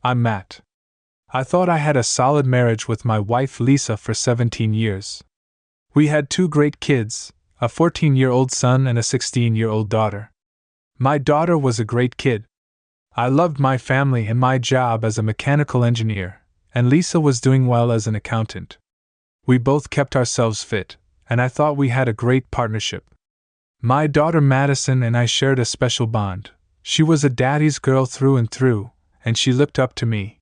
I'm Matt. I thought I had a solid marriage with my wife Lisa for 17 years. We had two great kids, a 14-year-old son and a 16-year-old daughter. My daughter was a great kid. I loved my family and my job as a mechanical engineer, and Lisa was doing well as an accountant. We both kept ourselves fit, and I thought we had a great partnership. My daughter Madison and I shared a special bond. She was a daddy's girl through and through, and she looked up to me.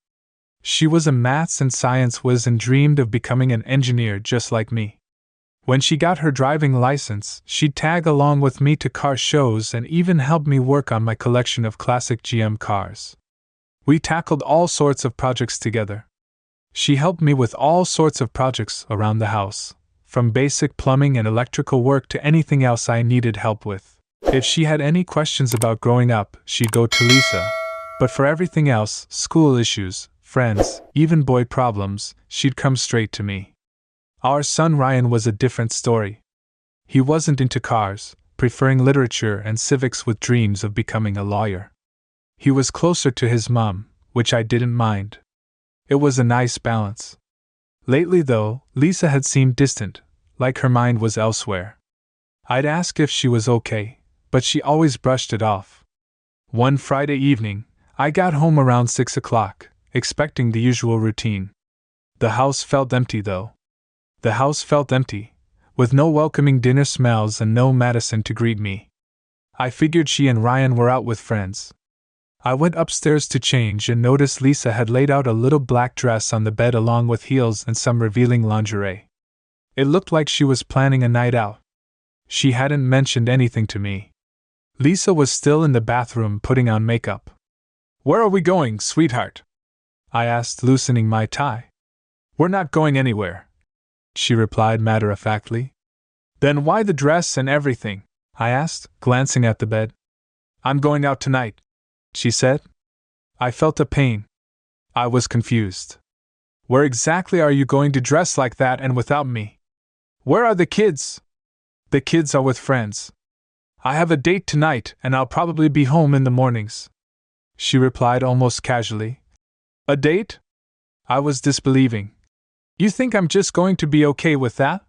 She was a maths and science whiz and dreamed of becoming an engineer just like me. When she got her driving license, she'd tag along with me to car shows and even help me work on my collection of classic GM cars. We tackled all sorts of projects together. She helped me with all sorts of projects around the house, from basic plumbing and electrical work to anything else I needed help with. If she had any questions about growing up, she'd go to Lisa. But for everything else, school issues, friends, even boy problems, she'd come straight to me. Our son Ryan was a different story. He wasn't into cars, preferring literature and civics with dreams of becoming a lawyer. He was closer to his mom, which I didn't mind. It was a nice balance. Lately, though, Lisa had seemed distant, like her mind was elsewhere. I'd ask if she was okay, but she always brushed it off. One Friday evening, I got home around 6 o'clock, expecting the usual routine. The house felt empty, though. The house felt empty, with no welcoming dinner smells and no Madison to greet me. I figured she and Ryan were out with friends. I went upstairs to change and noticed Lisa had laid out a little black dress on the bed along with heels and some revealing lingerie. It looked like she was planning a night out. She hadn't mentioned anything to me. Lisa was still in the bathroom putting on makeup. "Where are we going, sweetheart?" I asked, loosening my tie. "We're not going anywhere," she replied matter-of-factly. "Then why the dress and everything?" I asked, glancing at the bed. "I'm going out tonight," she said. I felt a pain. I was confused. "Where exactly are you going to dress like that and without me? Where are the kids?" "The kids are with friends. I have a date tonight and I'll probably be home in the mornings," she replied almost casually. "A date?" I was disbelieving. "You think I'm just going to be okay with that?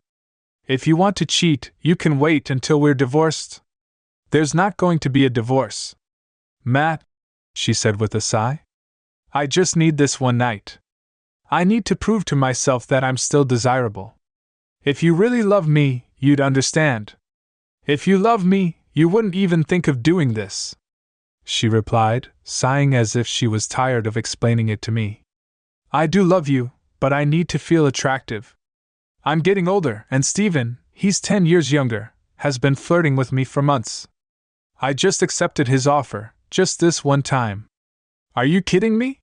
If you want to cheat, you can wait until we're divorced." "There's not going to be a divorce, Matt," she said with a sigh. "I just need this one night. I need to prove to myself that I'm still desirable. If you really love me, you'd understand. If you love me, you wouldn't even think of doing this," she replied, sighing as if she was tired of explaining it to me. "I do love you, but I need to feel attractive. I'm getting older, and Steven, he's 10 years younger, has been flirting with me for months. I just accepted his offer, just this one time." "Are you kidding me?"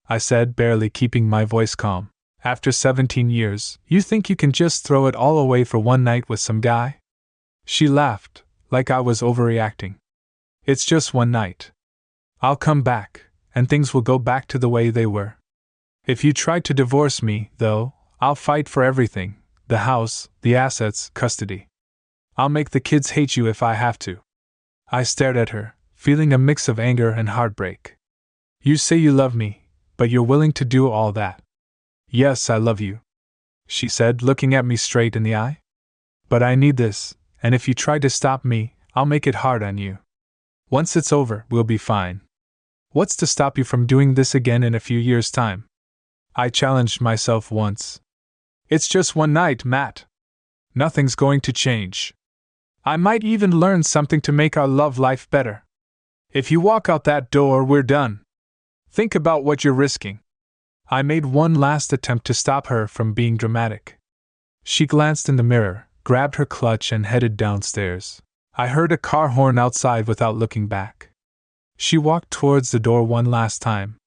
I said, barely keeping my voice calm. "After 17 years, you think you can just throw it all away for one night with some guy?" She laughed, like I was overreacting. "It's just one night. I'll come back, and things will go back to the way they were. If you try to divorce me, though, I'll fight for everything: the house, the assets, custody. I'll make the kids hate you if I have to." I stared at her, feeling a mix of anger and heartbreak. "You say you love me, but you're willing to do all that?" "Yes, I love you," she said, looking at me straight in the eye. "But I need this, and if you try to stop me, I'll make it hard on you. Once it's over, we'll be fine. What's to stop you from doing this again in a few years' time?" I challenged myself once. "It's just one night, Matt. Nothing's going to change. I might even learn something to make our love life better. If you walk out that door, we're done. Think about what you're risking." I made one last attempt to stop her from being dramatic. She glanced in the mirror, grabbed her clutch, and headed downstairs. I heard a car horn outside without looking back. She walked towards the door one last time.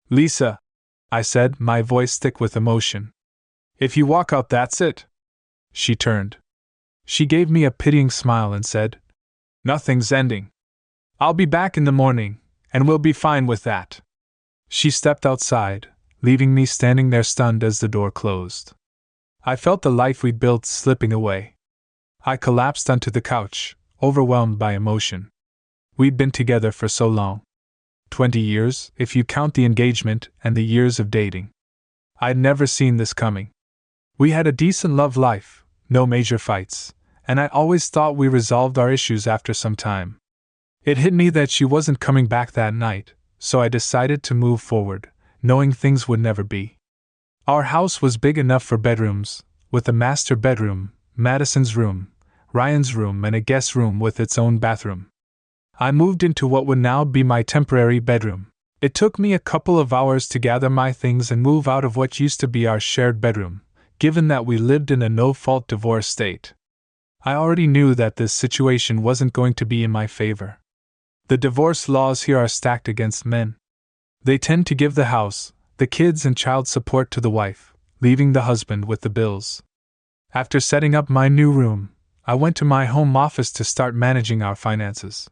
"Lisa," I said, my voice thick with emotion. "If you walk out, that's it." She turned. She gave me a pitying smile and said, "Nothing's ending. I'll be back in the morning, and we'll be fine with that." She stepped outside, leaving me standing there stunned as the door closed. I felt the life we'd built slipping away. I collapsed onto the couch, overwhelmed by emotion. We'd been together for so long. 20 years, if you count the engagement and the years of dating. I'd never seen this coming. We had a decent love life, no major fights, and I always thought we resolved our issues after some time. It hit me that she wasn't coming back that night, so I decided to move forward, knowing things would never be. Our house was big enough for bedrooms, with a master bedroom, Madison's room, Ryan's room, and a guest room with its own bathroom. I moved into what would now be my temporary bedroom. It took me a couple of hours to gather my things and move out of what used to be our shared bedroom, given that we lived in a no-fault divorce state. I already knew that this situation wasn't going to be in my favor. The divorce laws here are stacked against men. They tend to give the house, the kids, and child support to the wife, leaving the husband with the bills. After setting up my new room, I went to my home office to start managing our finances.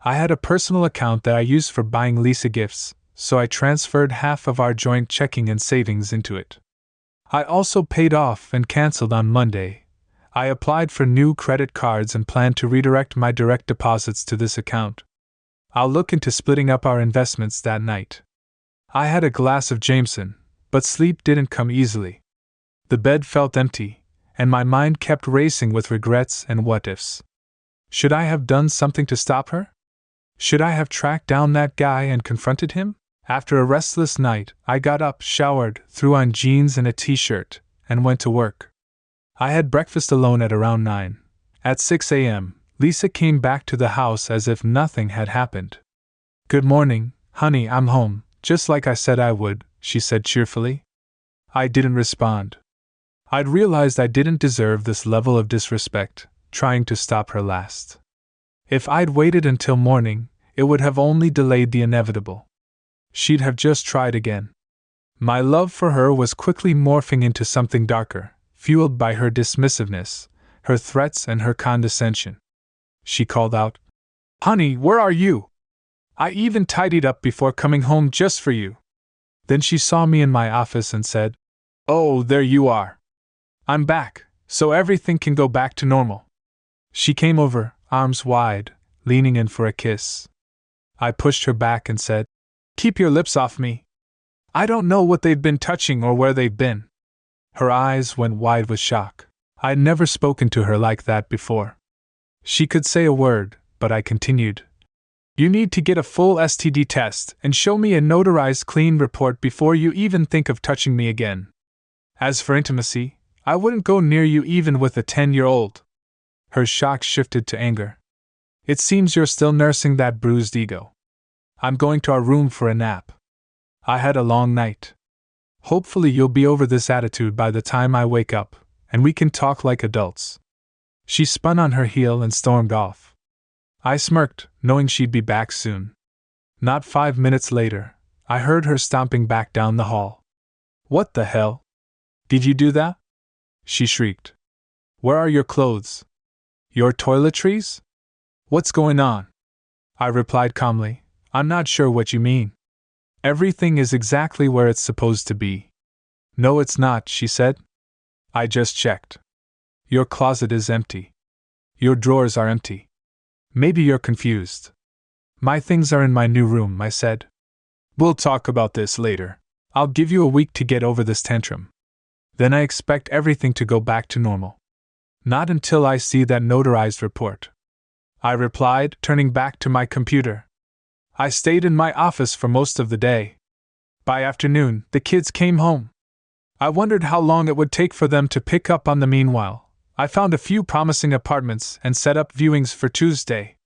I had a personal account that I used for buying Lisa gifts, so I transferred half of our joint checking and savings into it. I also paid off and canceled on Monday. I applied for new credit cards and plan to redirect my direct deposits to this account. I'll look into splitting up our investments that night. I had a glass of Jameson, but sleep didn't come easily. The bed felt empty, and my mind kept racing with regrets and what-ifs. Should I have done something to stop her? Should I have tracked down that guy and confronted him? After a restless night, I got up, showered, threw on jeans and a t-shirt, and went to work. I had breakfast alone at around 9. At 6 a.m., Lisa came back to the house as if nothing had happened. "Good morning, honey, I'm home, just like I said I would," she said cheerfully. I didn't respond. I'd realized I didn't deserve this level of disrespect, trying to stop her last. If I'd waited until morning, it would have only delayed the inevitable. She'd have just tried again. My love for her was quickly morphing into something darker, fueled by her dismissiveness, her threats, and her condescension. She called out, "Honey, where are you? I even tidied up before coming home just for you." Then she saw me in my office and said, "Oh, there you are. I'm back, so everything can go back to normal." She came over, arms wide, leaning in for a kiss. I pushed her back and said, "Keep your lips off me. I don't know what they've been touching or where they've been." Her eyes went wide with shock. I'd never spoken to her like that before. She could say a word, but I continued. "You need to get a full STD test and show me a notarized clean report before you even think of touching me again. As for intimacy, I wouldn't go near you even with a 10-year-old. Her shock shifted to anger. "It seems you're still nursing that bruised ego. I'm going to our room for a nap. I had a long night. Hopefully you'll be over this attitude by the time I wake up, and we can talk like adults." She spun on her heel and stormed off. I smirked, knowing she'd be back soon. Not 5 minutes later, I heard her stomping back down the hall. "What the hell? Did you do that?" she shrieked. "Where are your clothes? Your toiletries? What's going on?" I replied calmly, "I'm not sure what you mean. Everything is exactly where it's supposed to be." "No, it's not," she said. "I just checked. Your closet is empty. Your drawers are empty. Maybe you're confused." "My things are in my new room," I said. "We'll talk about this later. I'll give you a week to get over this tantrum. Then I expect everything to go back to normal." "Not until I see that notarized report," I replied, turning back to my computer. I stayed in my office for most of the day. By afternoon, the kids came home. I wondered how long it would take for them to pick up on the meanwhile. I found a few promising apartments and set up viewings for Tuesday.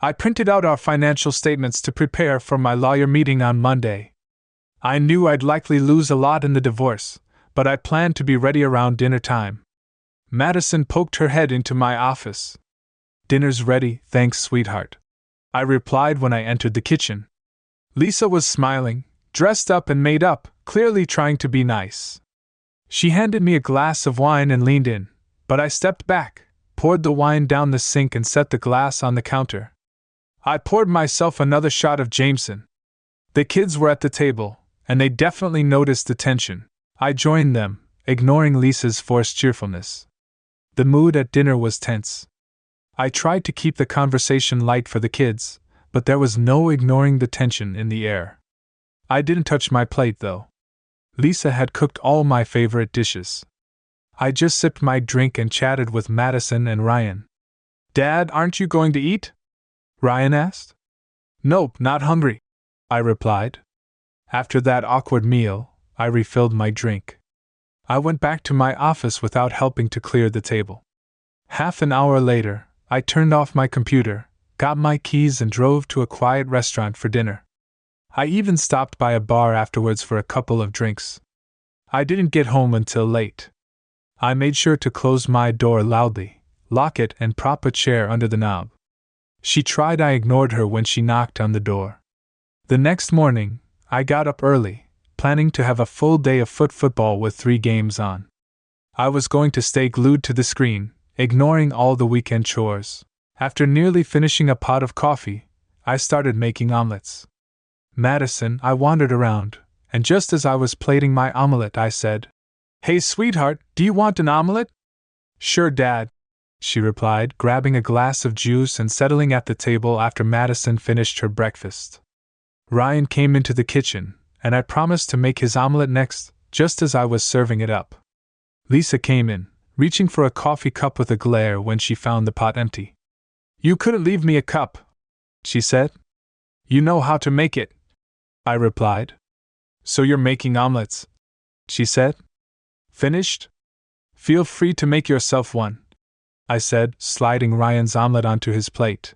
I printed out our financial statements to prepare for my lawyer meeting on Monday. I knew I'd likely lose a lot in the divorce, but I planned to be ready around dinner time. Madison poked her head into my office. "Dinner's ready, thanks, sweetheart," I replied when I entered the kitchen. Lisa was smiling, dressed up and made up, clearly trying to be nice. She handed me a glass of wine and leaned in, but I stepped back, poured the wine down the sink and set the glass on the counter. I poured myself another shot of Jameson. The kids were at the table, and they definitely noticed the tension. I joined them, ignoring Lisa's forced cheerfulness. The mood at dinner was tense. I tried to keep the conversation light for the kids, but there was no ignoring the tension in the air. I didn't touch my plate, though. Lisa had cooked all my favorite dishes. I just sipped my drink and chatted with Madison and Ryan. "Dad, aren't you going to eat?" Ryan asked. "Nope, not hungry," I replied. After that awkward meal, I refilled my drink. I went back to my office without helping to clear the table. Half an hour later, I turned off my computer, got my keys, and drove to a quiet restaurant for dinner. I even stopped by a bar afterwards for a couple of drinks. I didn't get home until late. I made sure to close my door loudly, lock it, and prop a chair under the knob. She tried. I ignored her when she knocked on the door. The next morning, I got up early, planning to have a full day of football with 3 games on. I was going to stay glued to the screen, ignoring all the weekend chores. After nearly finishing a pot of coffee, I started making omelets. "Madison," I wandered around, and just as I was plating my omelet, I said, "Hey, sweetheart, do you want an omelet?" "Sure, Dad," she replied, grabbing a glass of juice and settling at the table after Madison finished her breakfast. Ryan came into the kitchen, and I promised to make his omelet next, just as I was serving it up. Lisa came in, reaching for a coffee cup with a glare when she found the pot empty. "You couldn't leave me a cup," she said. "You know how to make it," I replied. "So you're making omelets," she said. "Finished? Feel free to make yourself one," I said, sliding Ryan's omelet onto his plate.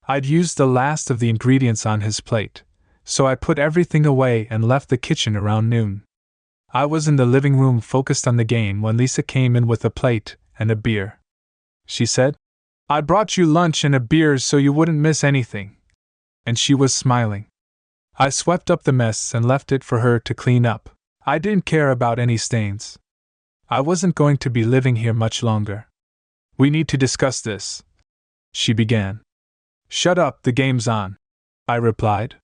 I'd used the last of the ingredients on his plate, so I put everything away and left the kitchen around noon. I was in the living room focused on the game when Lisa came in with a plate and a beer. She said, "I brought you lunch and a beer so you wouldn't miss anything." And she was smiling. I swept up the mess and left it for her to clean up. I didn't care about any stains. I wasn't going to be living here much longer. "We need to discuss this," she began. "Shut up, the game's on," I replied.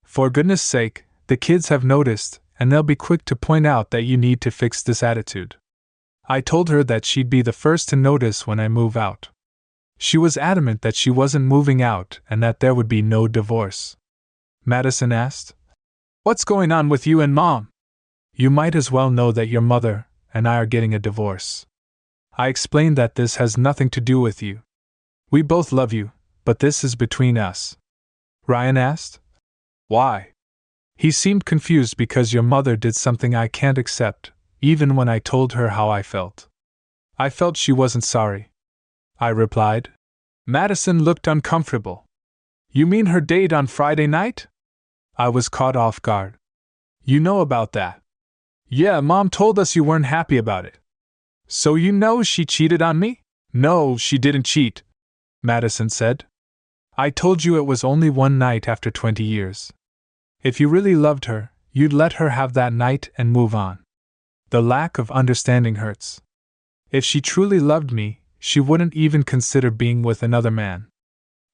"For goodness sake, the kids have noticed, and they'll be quick to point out that you need to fix this attitude." I told her that she'd be the first to notice when I move out. She was adamant that she wasn't moving out and that there would be no divorce. Madison asked, "What's going on with you and Mom?" "You might as well know that your mother and I are getting a divorce." I explained that this has nothing to do with you. "We both love you, but this is between us." Ryan asked, "Why?" He seemed confused because your mother did something I can't accept, even when I told her how I felt. "I felt she wasn't sorry," I replied. Madison looked uncomfortable. "You mean her date on Friday night?" I was caught off guard. "You know about that?" "Yeah, Mom told us you weren't happy about it." "So you know she cheated on me?" "No, she didn't cheat," Madison said. "I told you it was only one night after 20 years. If you really loved her, you'd let her have that night and move on. The lack of understanding hurts. If she truly loved me, she wouldn't even consider being with another man."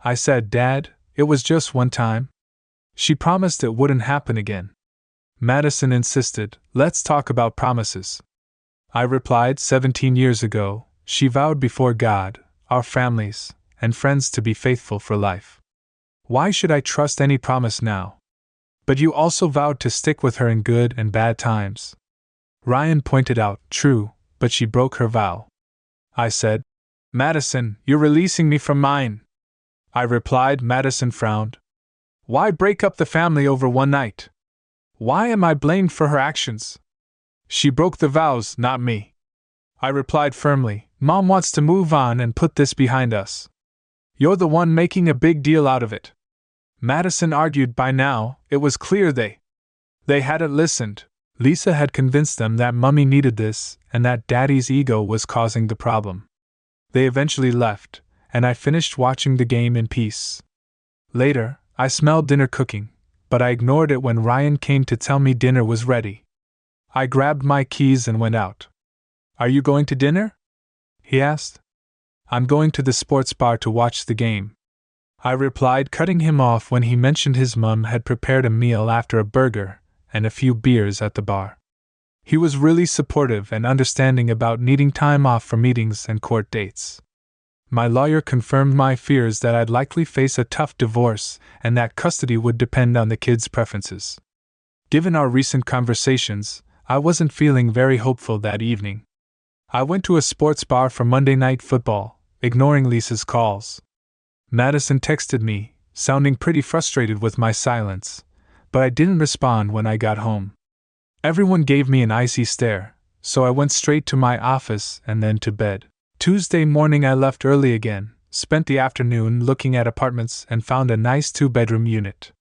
I said, "Dad, it was just one time. She promised it wouldn't happen again." Madison insisted, "Let's talk about promises." I replied, 17 years ago, she vowed before God, our families, and friends to be faithful for life. Why should I trust any promise now? "But you also vowed to stick with her in good and bad times." Ryan pointed out, "True, but she broke her vow." I said, "Madison, you're releasing me from mine." I replied. Madison frowned. "Why break up the family over one night? Why am I blamed for her actions? She broke the vows, not me." I replied firmly, "Mom wants to move on and put this behind us. You're the one making a big deal out of it." Madison argued. By now, it was clear they hadn't listened. Lisa had convinced them that Mummy needed this and that Daddy's ego was causing the problem. They eventually left, and I finished watching the game in peace. Later, I smelled dinner cooking, but I ignored it when Ryan came to tell me dinner was ready. I grabbed my keys and went out. "Are you going to dinner?" he asked. "I'm going to the sports bar to watch the game," I replied, cutting him off when he mentioned his mum had prepared a meal after a burger and a few beers at the bar. He was really supportive and understanding about needing time off for meetings and court dates. My lawyer confirmed my fears that I'd likely face a tough divorce and that custody would depend on the kids' preferences. Given our recent conversations, I wasn't feeling very hopeful that evening. I went to a sports bar for Monday Night Football, ignoring Lisa's calls. Madison texted me, sounding pretty frustrated with my silence, but I didn't respond when I got home. Everyone gave me an icy stare, so I went straight to my office and then to bed. Tuesday morning I left early again, spent the afternoon looking at apartments and found a nice 2-bedroom unit.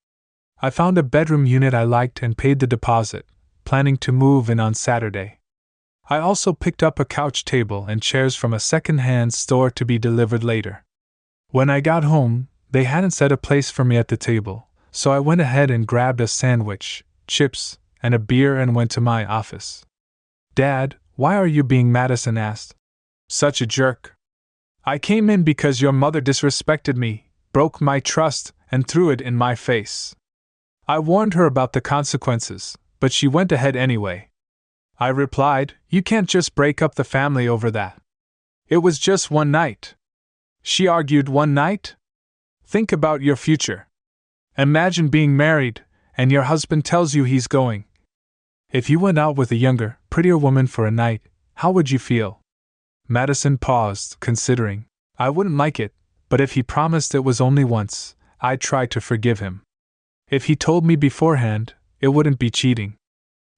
I found a bedroom unit I liked and paid the deposit, planning to move in on Saturday. I also picked up a couch table and chairs from a second-hand store to be delivered later. When I got home, they hadn't set a place for me at the table, so I went ahead and grabbed a sandwich, chips, and a beer and went to my office. "Dad, why are you being?" Madison asked. "Such a jerk. I came in because your mother disrespected me, broke my trust, and threw it in my face. I warned her about the consequences, but she went ahead anyway." I replied, "You can't just break up the family over that. It was just one night." She argued, "One night? Think about your future. Imagine being married, and your husband tells you he's going. If you went out with a younger, prettier woman for a night, how would you feel?" Madison paused, considering. "I wouldn't like it, but if he promised it was only once, I'd try to forgive him. If he told me beforehand, it wouldn't be cheating."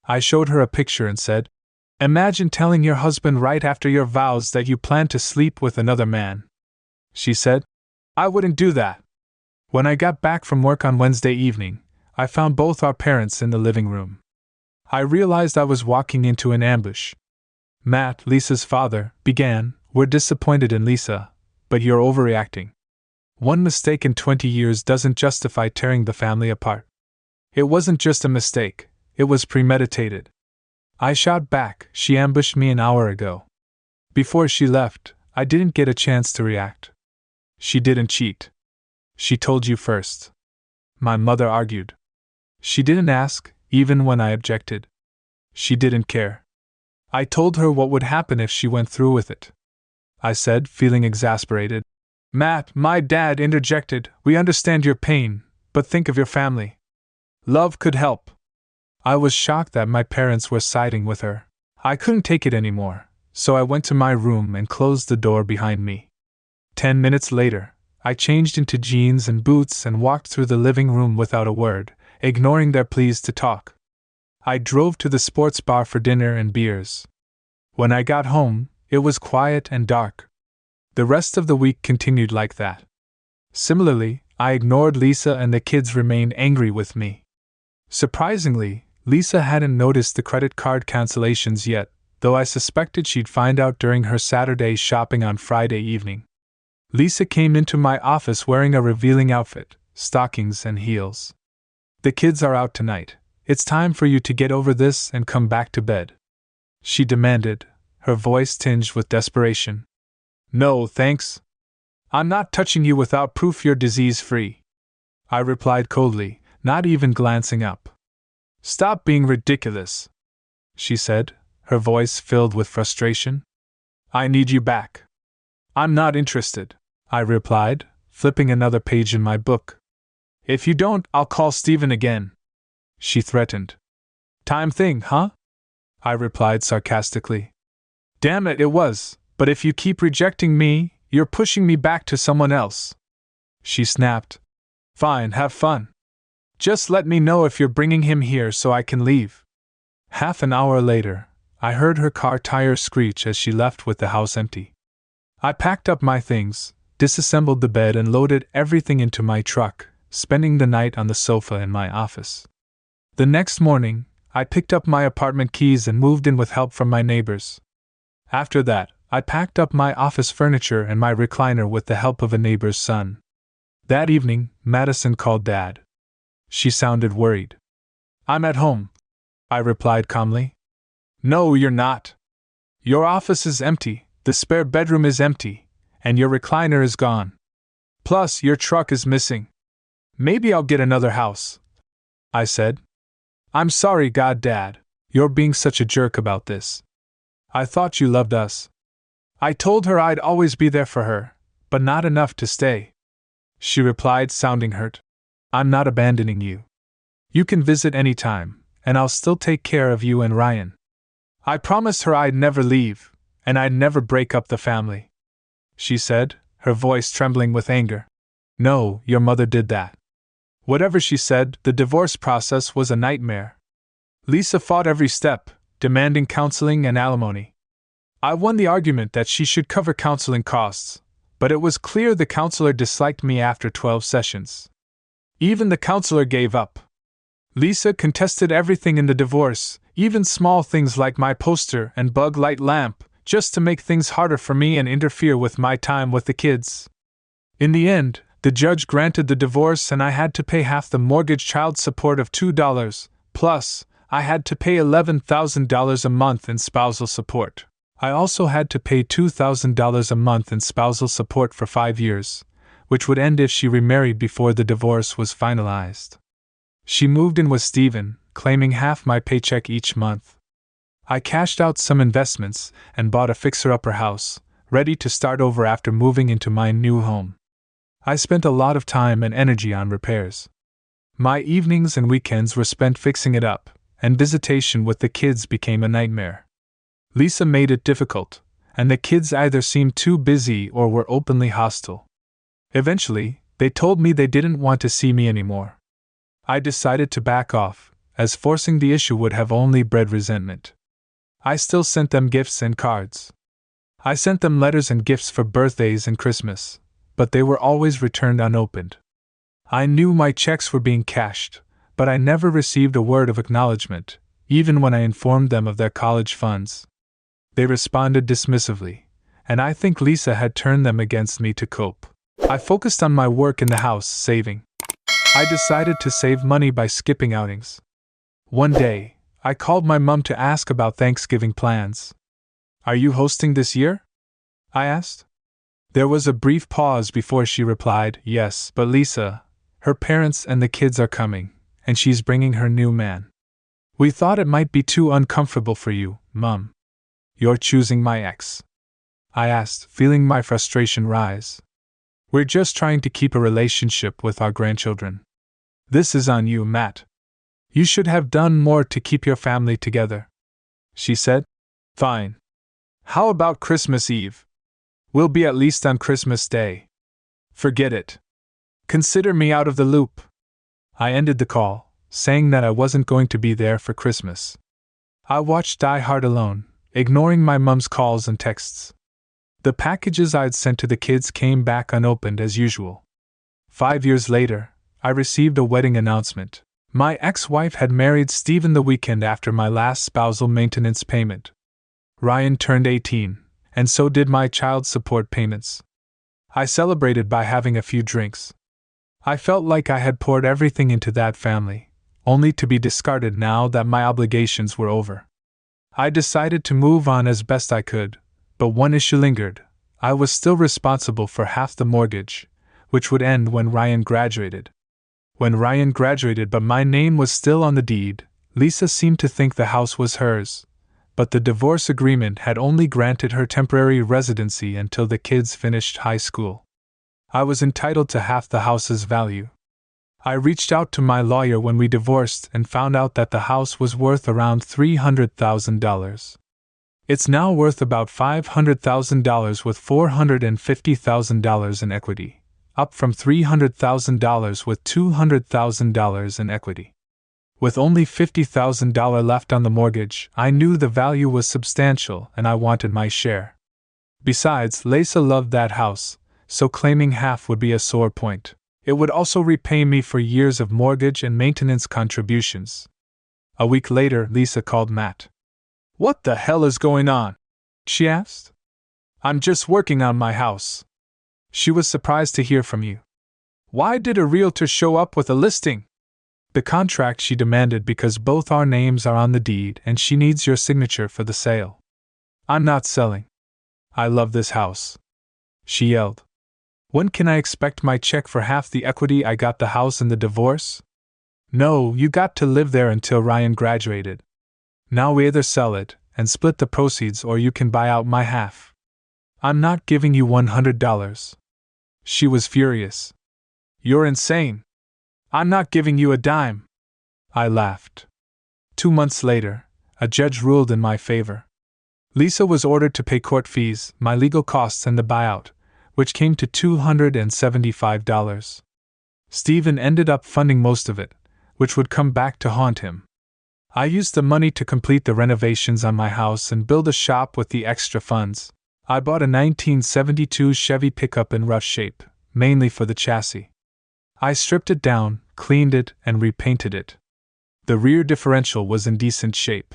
I showed her a picture and said, "Imagine telling your husband right after your vows that you plan to sleep with another man." She said, "I wouldn't do that." When I got back from work on Wednesday evening, I found both our parents in the living room. I realized I was walking into an ambush. "Matt," Lisa's father began, "we're disappointed in Lisa, but you're overreacting. One mistake in 20 years doesn't justify tearing the family apart. It wasn't just a mistake, it was premeditated." I shot back, "She ambushed me an hour ago. Before she left, I didn't get a chance to react." "She didn't cheat. She told you first," my mother argued. "She didn't ask, even when I objected. She didn't care. I told her what would happen if she went through with it," I said, feeling exasperated. "Matt," my dad interjected, "we understand your pain, but think of your family. Love could help." I was shocked that my parents were siding with her. I couldn't take it anymore, so I went to my room and closed the door behind me. 10 minutes later, I changed into jeans and boots and walked through the living room without a word, ignoring their pleas to talk. I drove to the sports bar for dinner and beers. When I got home, it was quiet and dark. The rest of the week continued like that. Similarly, I ignored Lisa and the kids remained angry with me. Surprisingly, Lisa hadn't noticed the credit card cancellations yet, though I suspected she'd find out during her Saturday shopping on Friday evening. Lisa came into my office wearing a revealing outfit, stockings and heels. "The kids are out tonight. It's time for you to get over this and come back to bed," she demanded, her voice tinged with desperation. "No, thanks. I'm not touching you without proof you're disease-free," I replied coldly, not even glancing up. "Stop being ridiculous," she said, her voice filled with frustration. "I need you back." "I'm not interested," I replied, flipping another page in my book. "If you don't, I'll call Steven again," she threatened. "Time thing, huh?" I replied sarcastically. "Damn it, it was, but if you keep rejecting me, you're pushing me back to someone else," she snapped. "Fine, have fun. Just let me know if you're bringing him here so I can leave." Half an hour later, I heard her car tire screech as she left with the house empty. I packed up my things, disassembled the bed and loaded everything into my truck, spending the night on the sofa in my office. The next morning, I picked up my apartment keys and moved in with help from my neighbors. After that, I packed up my office furniture and my recliner with the help of a neighbor's son. That evening, Madison called Dad. She sounded worried. "I'm at home," I replied calmly. "No, you're not. Your office is empty, the spare bedroom is empty, and your recliner is gone. Plus, your truck is missing. Maybe I'll get another house," I said. "I'm sorry, God, Dad. You're being such a jerk about this. I thought you loved us." I told her I'd always be there for her, but not enough to stay. She replied, sounding hurt. I'm not abandoning you. You can visit any time, and I'll still take care of you and Ryan. I promised her I'd never leave, and I'd never break up the family. She said, her voice trembling with anger. No, your mother did that. Whatever she said, the divorce process was a nightmare. Lisa fought every step, demanding counseling and alimony. I won the argument that she should cover counseling costs, but it was clear the counselor disliked me after 12 sessions. Even the counselor gave up. Lisa contested everything in the divorce, even small things like my poster and bug light lamp, just to make things harder for me and interfere with my time with the kids. In the end, the judge granted the divorce and I had to pay half the mortgage child support of $2, plus, I had to pay $11,000 a month in spousal support. I also had to pay $2,000 a month in spousal support for 5 years, which would end if she remarried before the divorce was finalized. She moved in with Stephen, claiming half my paycheck each month. I cashed out some investments and bought a fixer-upper house, ready to start over after moving into my new home. I spent a lot of time and energy on repairs. My evenings and weekends were spent fixing it up, and visitation with the kids became a nightmare. Lisa made it difficult, and the kids either seemed too busy or were openly hostile. Eventually, they told me they didn't want to see me anymore. I decided to back off, as forcing the issue would have only bred resentment. I still sent them gifts and cards. I sent them letters and gifts for birthdays and Christmas, but they were always returned unopened. I knew my checks were being cashed, but I never received a word of acknowledgement, even when I informed them of their college funds. They responded dismissively, and I think Lisa had turned them against me to cope. I focused on my work in the house, saving. I decided to save money by skipping outings. One day, I called my mom to ask about Thanksgiving plans. Are you hosting this year? I asked. There was a brief pause before she replied, yes, but Lisa, her parents and the kids are coming, and she's bringing her new man. We thought it might be too uncomfortable for you, Mom. You're choosing my ex? I asked, feeling my frustration rise. We're just trying to keep a relationship with our grandchildren. This is on you, Matt. You should have done more to keep your family together. She said. Fine. How about Christmas Eve? We'll be at least on Christmas Day. Forget it. Consider me out of the loop. I ended the call, saying that I wasn't going to be there for Christmas. I watched Die Hard alone, ignoring my mom's calls and texts. The packages I'd sent to the kids came back unopened as usual. 5 years later, I received a wedding announcement. My ex-wife had married Stephen the weekend after my last spousal maintenance payment. Ryan turned 18, and so did my child support payments. I celebrated by having a few drinks. I felt like I had poured everything into that family, only to be discarded now that my obligations were over. I decided to move on as best I could, but one issue lingered. I was still responsible for half the mortgage, which would end when Ryan graduated. When Ryan graduated but my name was still on the deed, Lisa seemed to think the house was hers, but the divorce agreement had only granted her temporary residency until the kids finished high school. I was entitled to half the house's value. I reached out to my lawyer when we divorced and found out that the house was worth around $300,000. It's now worth about $500,000 with $450,000 in equity, up from $300,000 with $200,000 in equity. With only $50,000 left on the mortgage, I knew the value was substantial and I wanted my share. Besides, Lisa loved that house, so claiming half would be a sore point. It would also repay me for years of mortgage and maintenance contributions. A week later, Lisa called Matt. What the hell is going on? She asked. I'm just working on my house. She was surprised to hear from you. Why did a realtor show up with a listing? The contract she demanded because both our names are on the deed and she needs your signature for the sale. I'm not selling. I love this house. She yelled. When can I expect my check for half the equity I got the house in the divorce? No, you got to live there until Ryan graduated. Now we either sell it and split the proceeds or you can buy out my half. I'm not giving you $100. She was furious. "You're insane. I'm not giving you a dime." I laughed. 2 months later, a judge ruled in my favor. Lisa was ordered to pay court fees, my legal costs, and the buyout, which came to $275. Stephen ended up funding most of it, which would come back to haunt him. I used the money to complete the renovations on my house and build a shop with the extra funds. I bought a 1972 Chevy pickup in rough shape, mainly for the chassis. I stripped it down, cleaned it, and repainted it. The rear differential was in decent shape.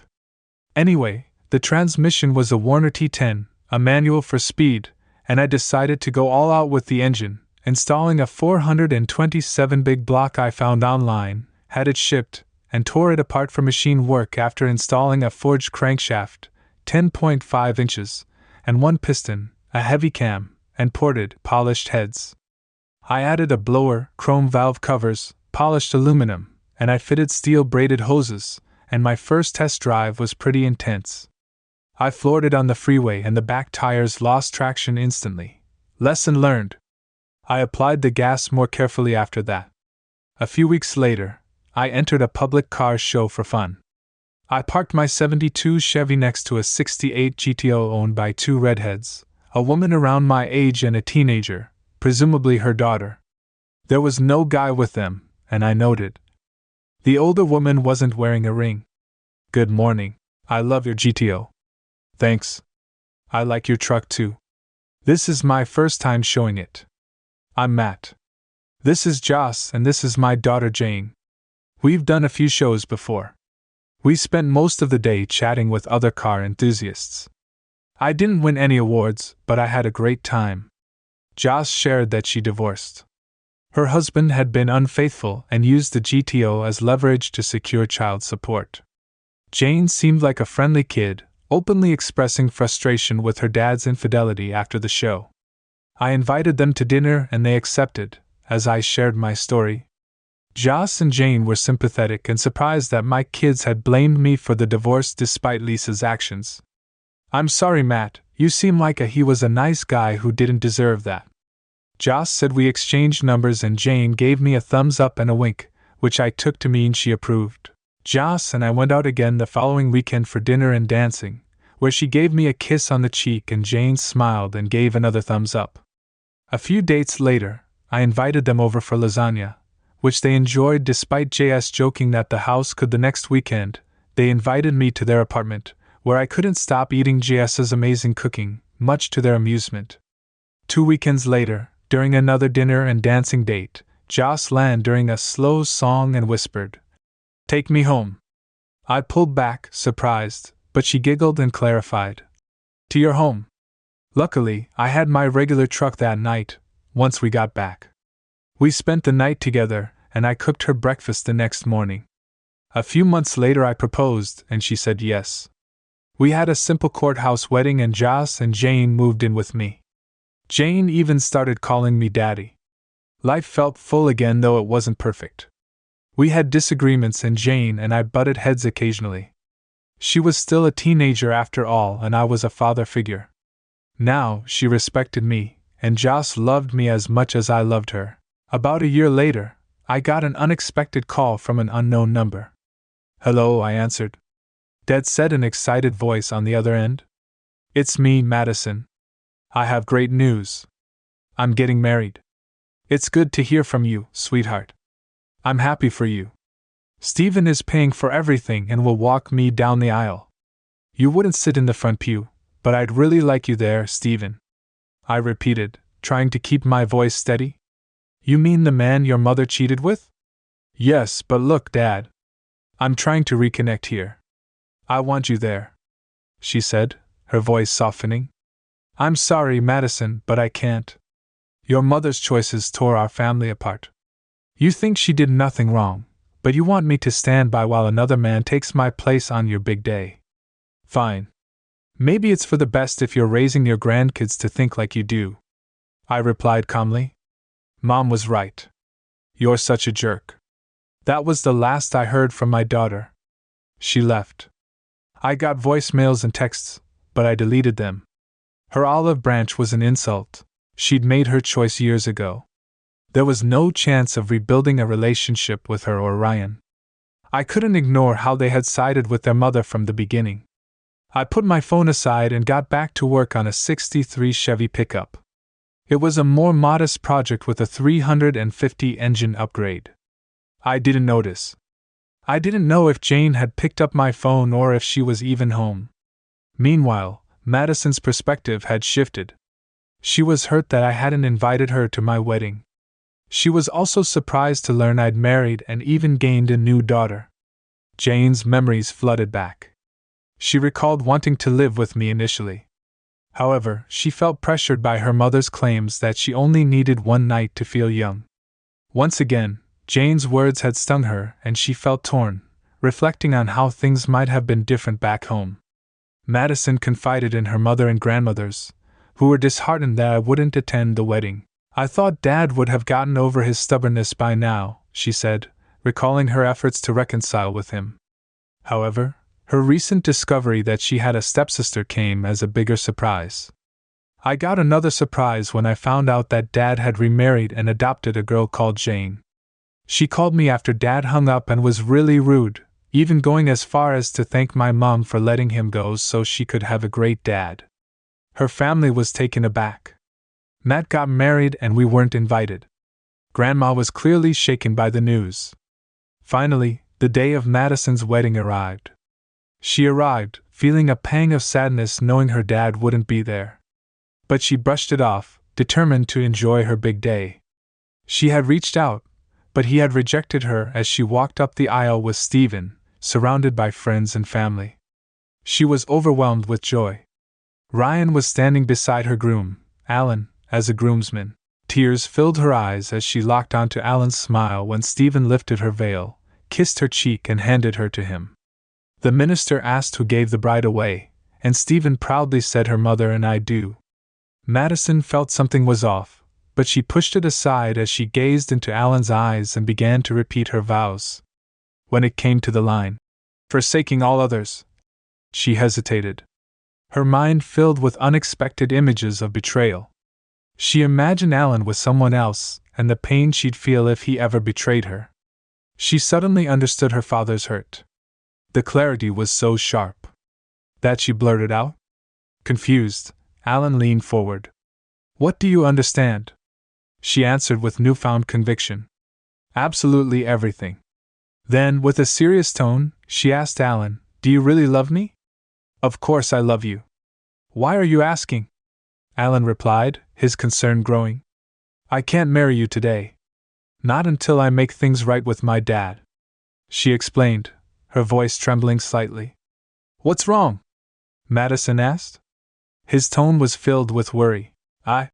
Anyway, the transmission was a Warner T10, a manual for speed, and I decided to go all out with the engine, installing a 427 big block I found online, had it shipped, and tore it apart for machine work after installing a forged crankshaft, 10.5 inches, and one piston, a heavy cam, and ported, polished heads. I added a blower, chrome valve covers, polished aluminum, and I fitted steel braided hoses, and my first test drive was pretty intense. I floored it on the freeway and the back tires lost traction instantly. Lesson learned. I applied the gas more carefully after that. A few weeks later, I entered a public car show for fun. I parked my 72 Chevy next to a 68 GTO owned by two redheads, a woman around my age and a teenager, presumably her daughter. There was no guy with them, and I noted. The older woman wasn't wearing a ring. "Good morning. I love your GTO." "Thanks. I like your truck too. This is my first time showing it. I'm Matt. This is Joss, and this is my daughter Jane. We've done a few shows before." We spent most of the day chatting with other car enthusiasts. I didn't win any awards, but I had a great time. Joss shared that she divorced. Her husband had been unfaithful and used the GTO as leverage to secure child support. Jane seemed like a friendly kid, openly expressing frustration with her dad's infidelity after the show. I invited them to dinner and they accepted, as I shared my story. Joss and Jane were sympathetic and surprised that my kids had blamed me for the divorce despite Lisa's actions. "I'm sorry, Matt, you seem like he was a nice guy who didn't deserve that." Joss said we exchanged numbers and Jane gave me a thumbs up and a wink, which I took to mean she approved. Joss and I went out again the following weekend for dinner and dancing, where she gave me a kiss on the cheek and Jane smiled and gave another thumbs up. A few dates later, I invited them over for lasagna, which they enjoyed despite JS joking that the house could. The next weekend, they invited me to their apartment, where I couldn't stop eating JS's amazing cooking, much to their amusement. 2 weekends later, during another dinner and dancing date, Joss landed during a slow song and whispered, "Take me home." I pulled back, surprised, but she giggled and clarified, "To your home." Luckily, I had my regular truck that night, once we got back. We spent the night together, and I cooked her breakfast the next morning. A few months later I proposed, and she said yes. We had a simple courthouse wedding and Joss and Jane moved in with me. Jane even started calling me Daddy. Life felt full again, though it wasn't perfect. We had disagreements and Jane and I butted heads occasionally. She was still a teenager after all, and I was a father figure. Now, she respected me, and Joss loved me as much as I loved her. About a year later, I got an unexpected call from an unknown number. "Hello," I answered. Dad said, an excited voice on the other end. "It's me, Madison. I have great news. I'm getting married. It's good to hear from you, sweetheart. I'm happy for you. Stephen is paying for everything and will walk me down the aisle. You wouldn't sit in the front pew, but I'd really like you there, Stephen." I repeated, trying to keep my voice steady. "You mean the man your mother cheated with?" "Yes, but look, Dad. I'm trying to reconnect here. I want you there," she said, her voice softening. "I'm sorry, Madison, but I can't. Your mother's choices tore our family apart. You think she did nothing wrong, but you want me to stand by while another man takes my place on your big day. Fine. Maybe it's for the best if you're raising your grandkids to think like you do," I replied calmly. Mom was right. You're such a jerk. That was the last I heard from my daughter. She left. I got voicemails and texts, but I deleted them. Her olive branch was an insult. She'd made her choice years ago. There was no chance of rebuilding a relationship with her or Ryan. I couldn't ignore how they had sided with their mother from the beginning. I put my phone aside and got back to work on a '63 Chevy pickup. It was a more modest project with a 350 engine upgrade. I didn't notice. I didn't know if Jane had picked up my phone or if she was even home. Meanwhile, Madison's perspective had shifted. She was hurt that I hadn't invited her to my wedding. She was also surprised to learn I'd married and even gained a new daughter. Jane's memories flooded back. She recalled wanting to live with me initially. However, she felt pressured by her mother's claims that she only needed one night to feel young. Once again, Jane's words had stung her and she felt torn, reflecting on how things might have been different back home. Madison confided in her mother and grandmothers, who were disheartened that I wouldn't attend the wedding. I thought Dad would have gotten over his stubbornness by now, she said, recalling her efforts to reconcile with him. However, her recent discovery that she had a stepsister came as a bigger surprise. I got another surprise when I found out that Dad had remarried and adopted a girl called Jane. She called me after Dad hung up and was really rude, even going as far as to thank my mom for letting him go so she could have a great dad. Her family was taken aback. Matt got married and we weren't invited. Grandma was clearly shaken by the news. Finally, the day of Madison's wedding arrived. She arrived, feeling a pang of sadness knowing her dad wouldn't be there. But she brushed it off, determined to enjoy her big day. She had reached out, but he had rejected her as she walked up the aisle with Stephen, surrounded by friends and family. She was overwhelmed with joy. Ryan was standing beside her groom, Alan, as a groomsman. Tears filled her eyes as she locked onto Alan's smile when Stephen lifted her veil, kissed her cheek and handed her to him. The minister asked who gave the bride away, and Stephen proudly said her mother and I do. Madison felt something was off, but she pushed it aside as she gazed into Alan's eyes and began to repeat her vows. When it came to the line, "Forsaking all others," she hesitated. Her mind filled with unexpected images of betrayal. She imagined Alan with someone else, and the pain she'd feel if he ever betrayed her. She suddenly understood her father's hurt. The clarity was so sharp that she blurted out. Confused, Alan leaned forward. "What do you understand?" She answered with newfound conviction. "Absolutely everything." Then, with a serious tone, she asked Alan, "Do you really love me?" "Of course I love you." "Why are you asking?" Alan replied, his concern growing. "I can't marry you today. Not until I make things right with my dad," she explained, her voice trembling slightly. "What's wrong?" Madison asked. His tone was filled with worry. I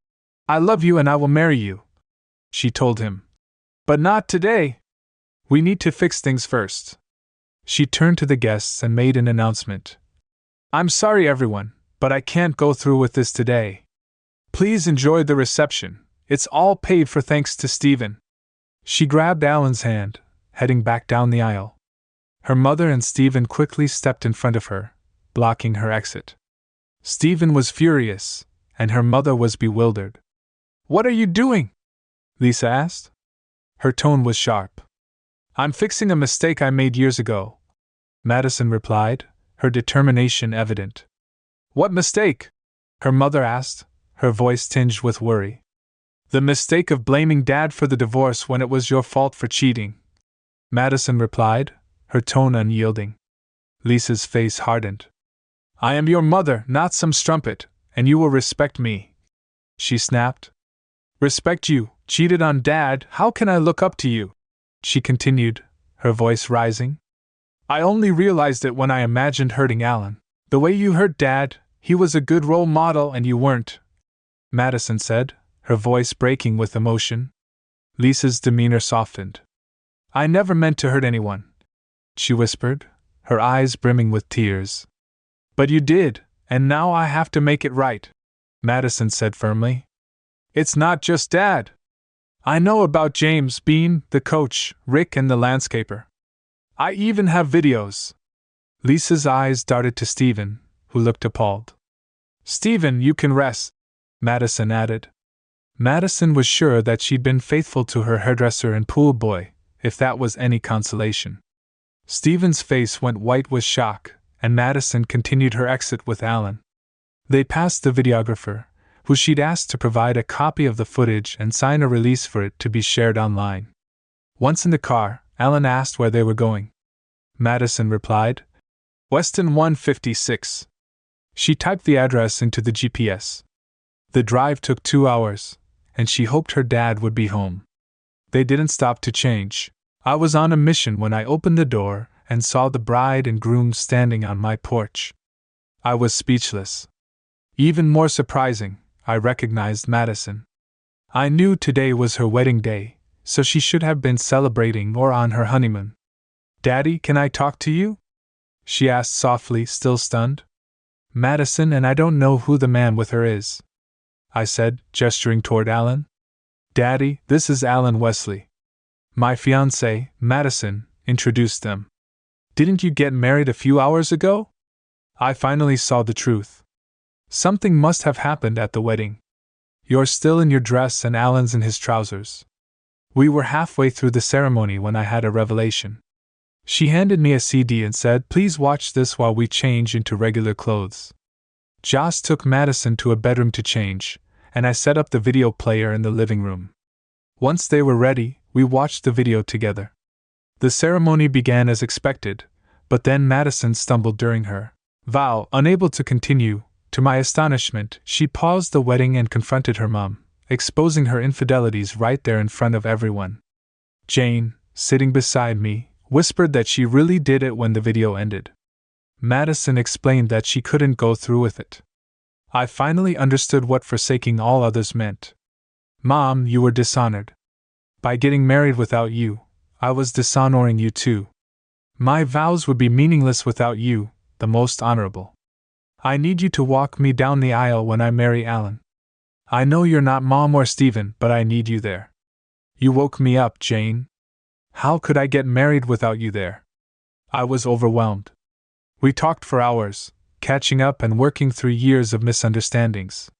love you and I will marry you," she told him. "But not today. We need to fix things first." She turned to the guests and made an announcement. "I'm sorry, everyone, but I can't go through with this today. Please enjoy the reception. It's all paid for thanks to Stephen." She grabbed Alan's hand, heading back down the aisle. Her mother and Stephen quickly stepped in front of her, blocking her exit. Stephen was furious, and her mother was bewildered. "What are you doing?" Lisa asked. Her tone was sharp. "I'm fixing a mistake I made years ago," Madison replied, her determination evident. "What mistake?" her mother asked, her voice tinged with worry. "The mistake of blaming Dad for the divorce when it was your fault for cheating," Madison replied, her tone unyielding. Lisa's face hardened. "I am your mother, not some strumpet, and you will respect me," she snapped. "Respect you? Cheated on Dad? How can I look up to you?" she continued, her voice rising. "I only realized it when I imagined hurting Alan. The way you hurt Dad, he was a good role model and you weren't," Madison said, her voice breaking with emotion. Lisa's demeanor softened. "I never meant to hurt anyone," she whispered, her eyes brimming with tears. "But you did, and now I have to make it right," Madison said firmly. "It's not just Dad. I know about James, Bean, the coach, Rick, and the landscaper. I even have videos." Lisa's eyes darted to Stephen, who looked appalled. "Stephen, you can rest," Madison added. Madison was sure that she'd been faithful to her hairdresser and pool boy, if that was any consolation. Stephen's face went white with shock, and Madison continued her exit with Alan. They passed the videographer, who she'd asked to provide a copy of the footage and sign a release for it to be shared online. Once in the car, Alan asked where they were going. Madison replied, Weston 156. She typed the address into the GPS. The drive took 2 hours, and she hoped her dad would be home. They didn't stop to change. I was on a mission when I opened the door and saw the bride and groom standing on my porch. I was speechless. Even more surprising, I recognized Madison. I knew today was her wedding day, so she should have been celebrating or on her honeymoon. Daddy, can I talk to you? She asked softly, still stunned. Madison, and I don't know who the man with her is, I said, gesturing toward Alan. Daddy, this is Alan Wesley. My fiancé, Madison, introduced them. Didn't you get married a few hours ago? I finally saw the truth. Something must have happened at the wedding. You're still in your dress and Alan's in his trousers. We were halfway through the ceremony when I had a revelation. She handed me a CD and said, please watch this while we change into regular clothes. Joss took Madison to a bedroom to change, and I set up the video player in the living room. Once they were ready, we watched the video together. The ceremony began as expected, but then Madison stumbled during her vow, unable to continue. To my astonishment, she paused the wedding and confronted her mom, exposing her infidelities right there in front of everyone. Jane, sitting beside me, whispered that she really did it when the video ended. Madison explained that she couldn't go through with it. I finally understood what forsaking all others meant. Mom, you were dishonored. By getting married without you, I was dishonoring you too. My vows would be meaningless without you, the most honorable. I need you to walk me down the aisle when I marry Alan. I know you're not Mom or Stephen, but I need you there. You woke me up, Jane. How could I get married without you there? I was overwhelmed. We talked for hours, catching up and working through years of misunderstandings.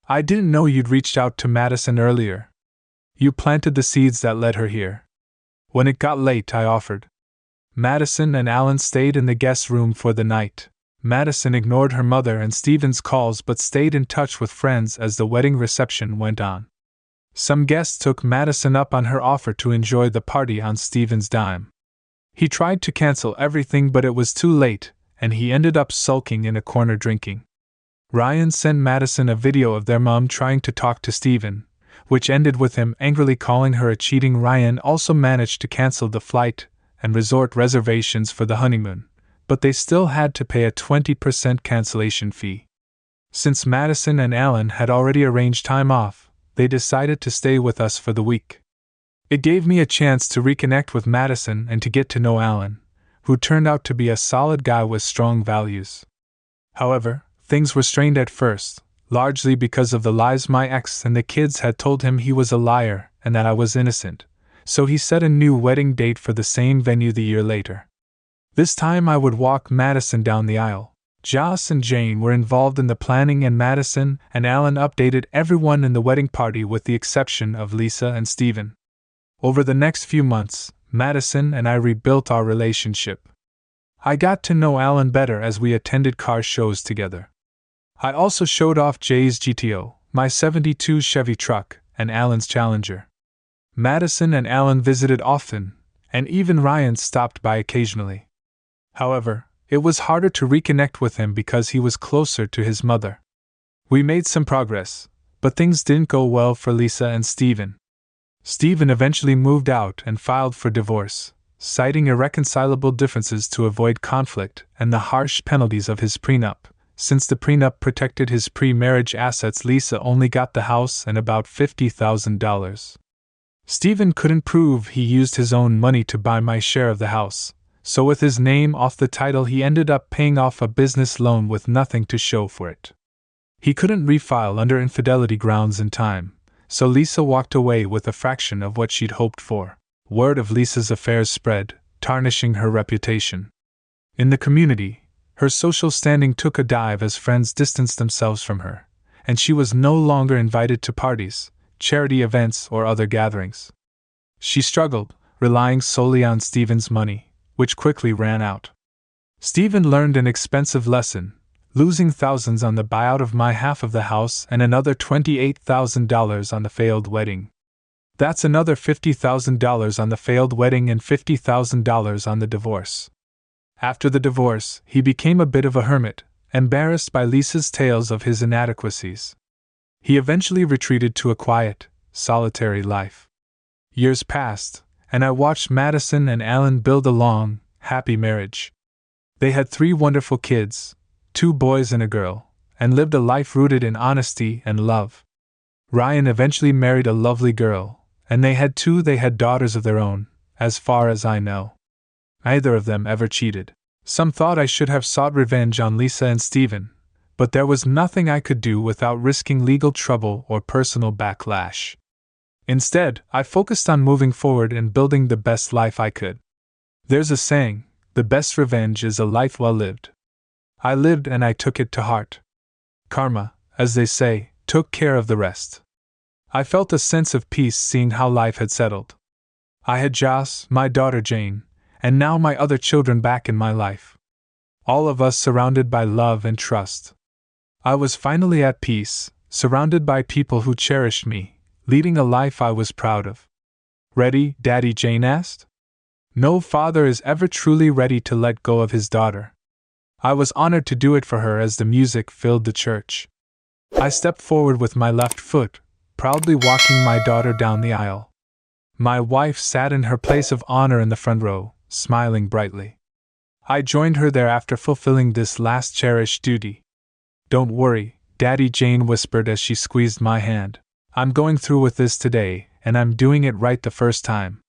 I didn't know you'd reached out to Madison earlier. You planted the seeds that led her here. When it got late, I offered. Madison and Alan stayed in the guest room for the night. Madison ignored her mother and Stephen's calls but stayed in touch with friends as the wedding reception went on. Some guests took Madison up on her offer to enjoy the party on Stephen's dime. He tried to cancel everything, but it was too late, and he ended up sulking in a corner drinking. Ryan sent Madison a video of their mom trying to talk to Stephen, which ended with him angrily calling her a cheating. Ryan also managed to cancel the flight and resort reservations for the honeymoon, but they still had to pay a 20% cancellation fee. Since Madison and Alan had already arranged time off, they decided to stay with us for the week. It gave me a chance to reconnect with Madison and to get to know Alan, who turned out to be a solid guy with strong values. However, things were strained at first, largely because of the lies my ex and the kids had told him. He was a liar and that I was innocent, so he set a new wedding date for the same venue the year later. This time I would walk Madison down the aisle. Joss and Jane were involved in the planning, and Madison and Alan updated everyone in the wedding party with the exception of Lisa and Stephen. Over the next few months, Madison and I rebuilt our relationship. I got to know Alan better as we attended car shows together. I also showed off Jay's GTO, my '72 Chevy truck, and Alan's Challenger. Madison and Alan visited often, and even Ryan stopped by occasionally. However, it was harder to reconnect with him because he was closer to his mother. We made some progress, but things didn't go well for Lisa and Stephen. Stephen eventually moved out and filed for divorce, citing irreconcilable differences to avoid conflict and the harsh penalties of his prenup. Since the prenup protected his pre-marriage assets, Lisa only got the house and about $50,000. Stephen couldn't prove he used his own money to buy my share of the house, so with his name off the title he ended up paying off a business loan with nothing to show for it. He couldn't refile under infidelity grounds in time, so Lisa walked away with a fraction of what she'd hoped for. Word of Lisa's affairs spread, tarnishing her reputation. In the community, her social standing took a dive as friends distanced themselves from her, and she was no longer invited to parties, charity events, or other gatherings. She struggled, relying solely on Stephen's money, which quickly ran out. Stephen learned an expensive lesson, losing thousands on the buyout of my half of the house and another $28,000 on the failed wedding. That's another $50,000 on the failed wedding and $50,000 on the divorce. After the divorce, he became a bit of a hermit, embarrassed by Lisa's tales of his inadequacies. He eventually retreated to a quiet, solitary life. Years passed, and I watched Madison and Alan build a long, happy marriage. They had 3 wonderful kids, 2 boys and a girl, and lived a life rooted in honesty and love. Ryan eventually married a lovely girl, and they had daughters of their own, as far as I know. Neither of them ever cheated. Some thought I should have sought revenge on Lisa and Stephen, but there was nothing I could do without risking legal trouble or personal backlash. Instead, I focused on moving forward and building the best life I could. There's a saying, the best revenge is a life well lived. I lived and I took it to heart. Karma, as they say, took care of the rest. I felt a sense of peace seeing how life had settled. I had Joss, my daughter Jane, and now my other children back in my life. All of us surrounded by love and trust. I was finally at peace, surrounded by people who cherished me, leading a life I was proud of. Ready, Daddy? Jane asked. No father is ever truly ready to let go of his daughter. I was honored to do it for her as the music filled the church. I stepped forward with my left foot, proudly walking my daughter down the aisle. My wife sat in her place of honor in the front row, smiling brightly. I joined her there after fulfilling this last cherished duty. Don't worry, Daddy, Jane whispered as she squeezed my hand. I'm going through with this today, and I'm doing it right the first time.